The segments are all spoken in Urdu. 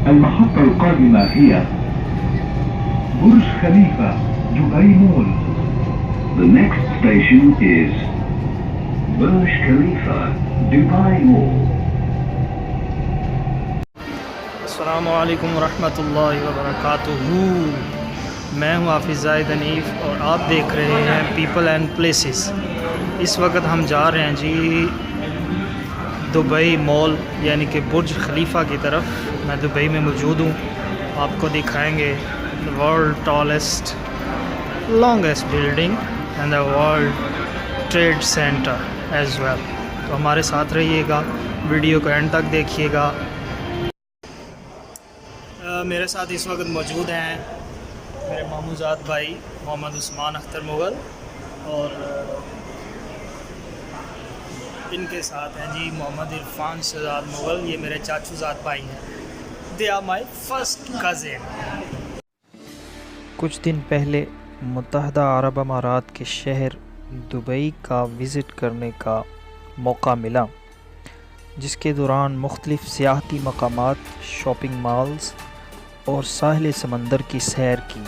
المحطة القادمة هي برج خليفة دبي مول. The next station is Burj Khalifa, Dubai Mall. السلام علیکم ورحمۃ اللہ وبرکاتہ. میں ہوں حافظ زاہد حنیف اور آپ دیکھ رہے ہیں پیپل اینڈ پلیسز. اس وقت ہم جا رہے ہیں جی دبئی مال یعنی کہ برج خلیفہ کی طرف. میں دبئی میں موجود ہوں. آپ کو دکھائیں گے world tallest longest building and the world trade center as well. تو ہمارے ساتھ رہیے گا, ویڈیو کو اینڈ تک دیکھیے گا. میرے ساتھ اس وقت موجود ہیں میرے ماموزاد بھائی محمد عثمان اختر مغل, اور ان کے ساتھ ہیں جی محمد عرفان شہزاد مغل. یہ میرے چاچو زاد بھائی ہیں. They are my first cousin. کچھ دن پہلے متحدہ عرب امارات کے شہر دبئی کا وزٹ کرنے کا موقع ملا, جس کے دوران مختلف سیاحتی مقامات, شاپنگ مالز اور ساحل سمندر کی سیر کی.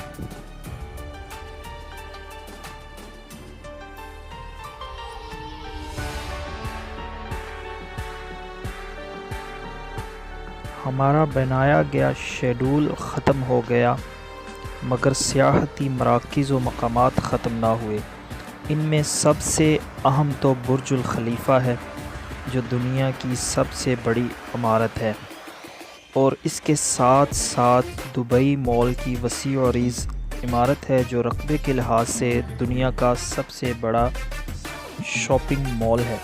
ہمارا بنایا گیا شیڈول ختم ہو گیا, مگر سیاحتی مراکز و مقامات ختم نہ ہوئے. ان میں سب سے اہم تو برج الخلیفہ ہے, جو دنیا کی سب سے بڑی عمارت ہے, اور اس کے ساتھ ساتھ دبئی مال کی وسیع و عریض عمارت ہے, جو رقبے کے لحاظ سے دنیا کا سب سے بڑا شاپنگ مال ہے,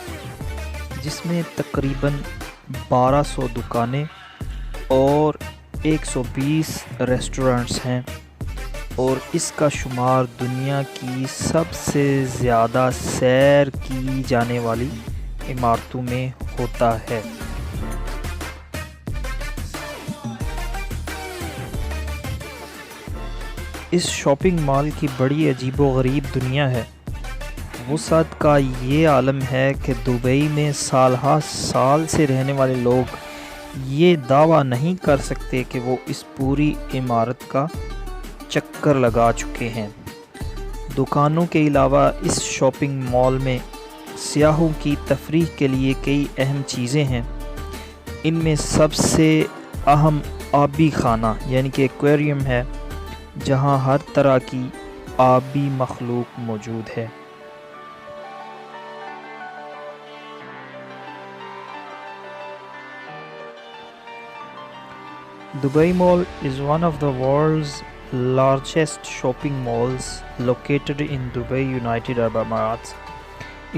جس میں تقریباً 1200 دکانیں اور 120 ریسٹورنٹس ہیں, اور اس کا شمار دنیا کی سب سے زیادہ سیر کی جانے والی عمارتوں میں ہوتا ہے. اس شاپنگ مال کی بڑی عجیب و غریب دنیا ہے. وسعت کا یہ عالم ہے کہ دبئی میں سال ہا سال سے رہنے والے لوگ یہ دعویٰ نہیں کر سکتے کہ وہ اس پوری عمارت کا چکر لگا چکے ہیں. دکانوں کے علاوہ اس شاپنگ مال میں سیاحوں کی تفریح کے لیے کئی اہم چیزیں ہیں. ان میں سب سے اہم آبی خانہ یعنی کہ ایکویریم ہے, جہاں ہر طرح کی آبی مخلوق موجود ہے. Dubai Mall is one of the world's largest shopping malls located in Dubai, United Arab Emirates.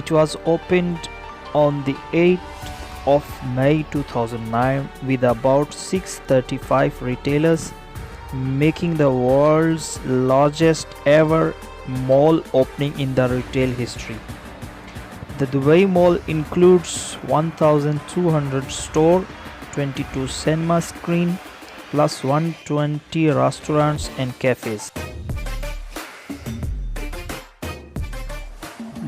It was opened on the 8th of May 2009 with about 635 retailers, making the world's largest ever mall opening in the retail history. The Dubai Mall includes 1,200 stores, 22 cinema screens, plus 120 restaurants and cafes.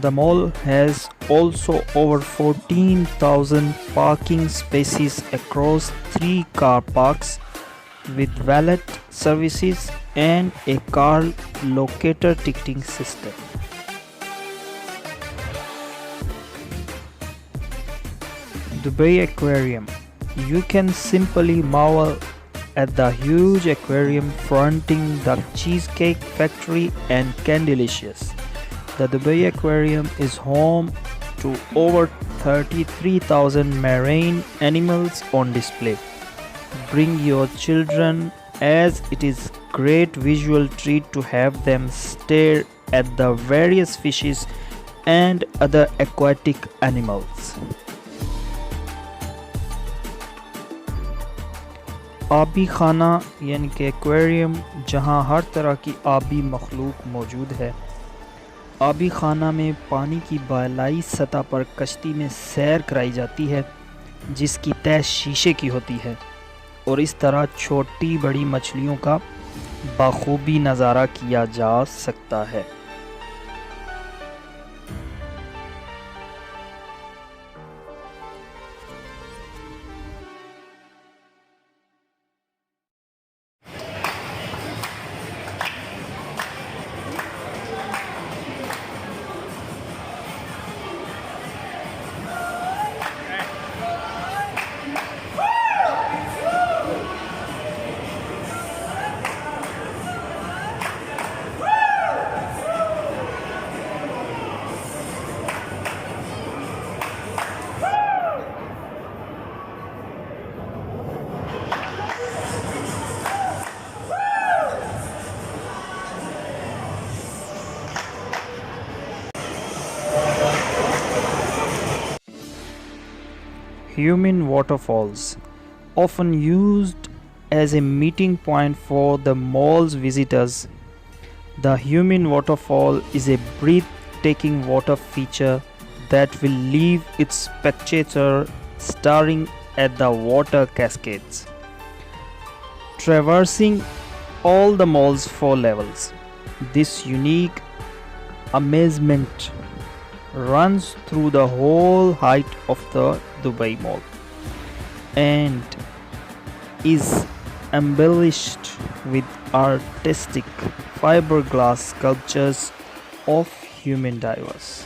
The mall has also over 14,000 parking spaces across 3 car parks, with valet services and a car locator ticketing system. Dubai Aquarium. You can simply marvel at the huge aquarium fronting the Cheesecake Factory and Candelicious. The Dubai Aquarium is home to over 33,000 marine animals on display. Bring your children, as it is great visual treat to have them stare at the various fishes and other aquatic animals. آبی خانہ یعنی کہ ایکویریم, جہاں ہر طرح کی آبی مخلوق موجود ہے. آبی خانہ میں پانی کی بالائی سطح پر کشتی میں سیر کرائی جاتی ہے, جس کی تہ شیشے کی ہوتی ہے, اور اس طرح چھوٹی بڑی مچھلیوں کا بخوبی نظارہ کیا جا سکتا ہے. Human waterfalls, often used as a meeting point for the mall's visitors. The Human Waterfall is a breathtaking water feature that will leave its spectator staring at the water cascades, traversing all the mall's four levels. This unique amazement runs through the whole height of the Dubai Mall and is embellished with artistic fiberglass sculptures of human divers.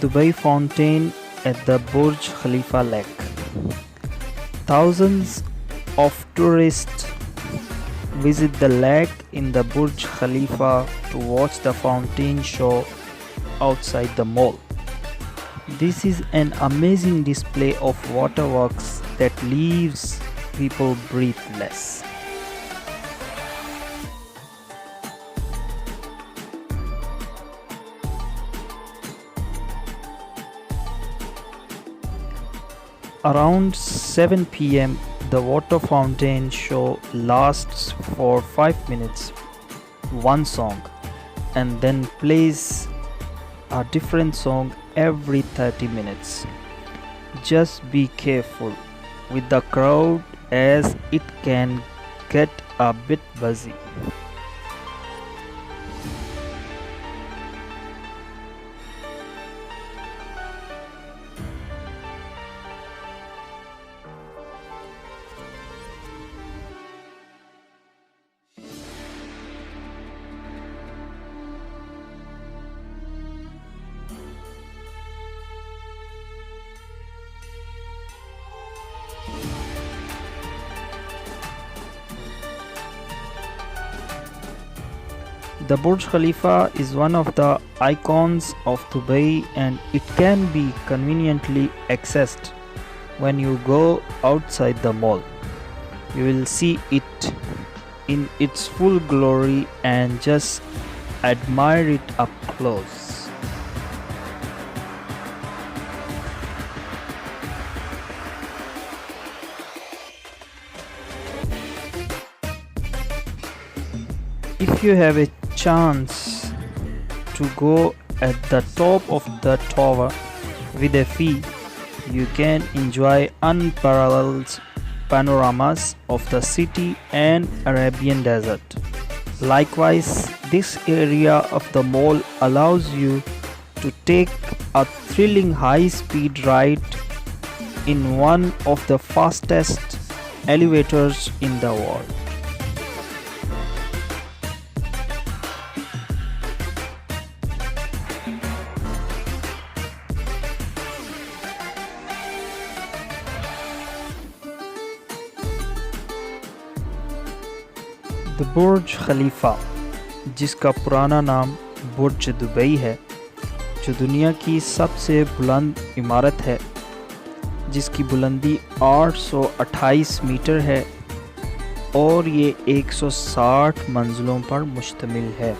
Dubai Fountain at the Burj Khalifa Lake. Thousands of tourists visit the lake in the Burj Khalifa to watch the fountain show outside the mall. This is an amazing display of waterworks that leaves people breathless. Around 7 p.m. the water fountain show lasts for 5 minutes, one song, and then plays a different song every 30 minutes. Just be careful with the crowd, as it can get a bit busy. The Burj Khalifa is one of the icons of Dubai, and it can be conveniently accessed when you go outside the mall. You will see it in its full glory and just admire it up close. If you have a chance to go at the top of the tower with a fee, you can enjoy unparalleled panoramas of the city and Arabian desert. Likewise, this area of the mall allows you to take a thrilling high-speed ride in one of the fastest elevators in the world. The برج خلیفہ، جس کا پرانا نام برج دبئی ہے، جو دنیا کی سب سے بلند عمارت ہے، جس کی بلندی 828 میٹر ہے اور یہ 160 منزلوں پر مشتمل ہے۔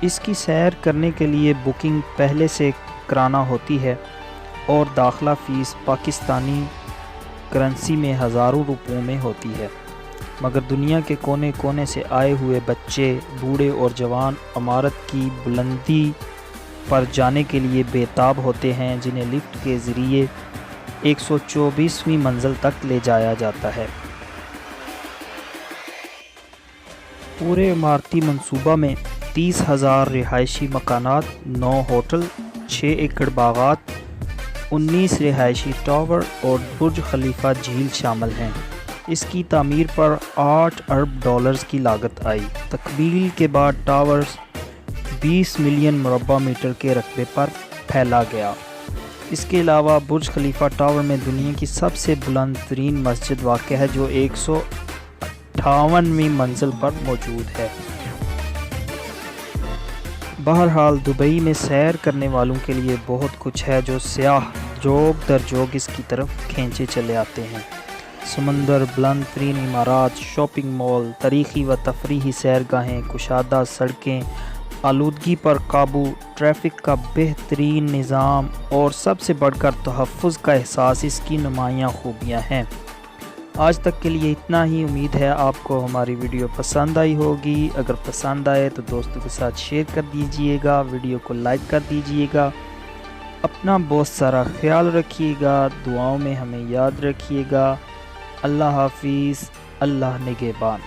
اس کی سیر کرنے کے لیے بکنگ پہلے سے کرانا ہوتی ہے اور داخلہ فیس پاکستانی کرنسی میں ہزاروں روپوں میں ہوتی ہے، مگر دنیا کے کونے کونے سے آئے ہوئے بچے، بوڑھے اور جوان عمارت کی بلندی پر جانے کے لیے بےتاب ہوتے ہیں، جنہیں لفٹ کے ذریعے 124ویں منزل تک لے جایا جاتا ہے۔ پورے عمارتی منصوبہ میں 30,000 رہائشی مکانات، 9 ہوٹل، 6 ایکڑ باغات، 19 رہائشی ٹاور اور برج خلیفہ جھیل شامل ہیں۔ اس کی تعمیر پر $8 ارب کی لاگت آئی۔ تکمیل کے بعد ٹاور 20 ملین مربع میٹر کے رقبے پر پھیلا گیا۔ اس کے علاوہ برج خلیفہ ٹاور میں دنیا کی سب سے بلند ترین مسجد واقع ہے، جو 158ویں منزل پر موجود ہے۔ بہرحال دبئی میں سیر کرنے والوں کے لیے بہت کچھ ہے، جو سیاح جوگ در جوگ اس کی طرف کھینچے چلے آتے ہیں۔ سمندر، بلند ترین عمارات، شاپنگ مال، تاریخی و تفریحی سیرگاہیں، کشادہ سڑکیں، آلودگی پر قابو، ٹریفک کا بہترین نظام اور سب سے بڑھ کر تحفظ کا احساس اس کی نمایاں خوبیاں ہیں۔ آج تک کے لیے اتنا ہی۔ امید ہے آپ کو ہماری ویڈیو پسند آئی ہوگی۔ اگر پسند آئے تو دوستوں کے ساتھ شیئر کر دیجئے گا، ویڈیو کو لائک کر دیجئے گا۔ اپنا بہت سارا خیال رکھیے گا، دعاؤں میں ہمیں یاد رکھیے گا۔ اللہ حافظ، اللہ نگہبان۔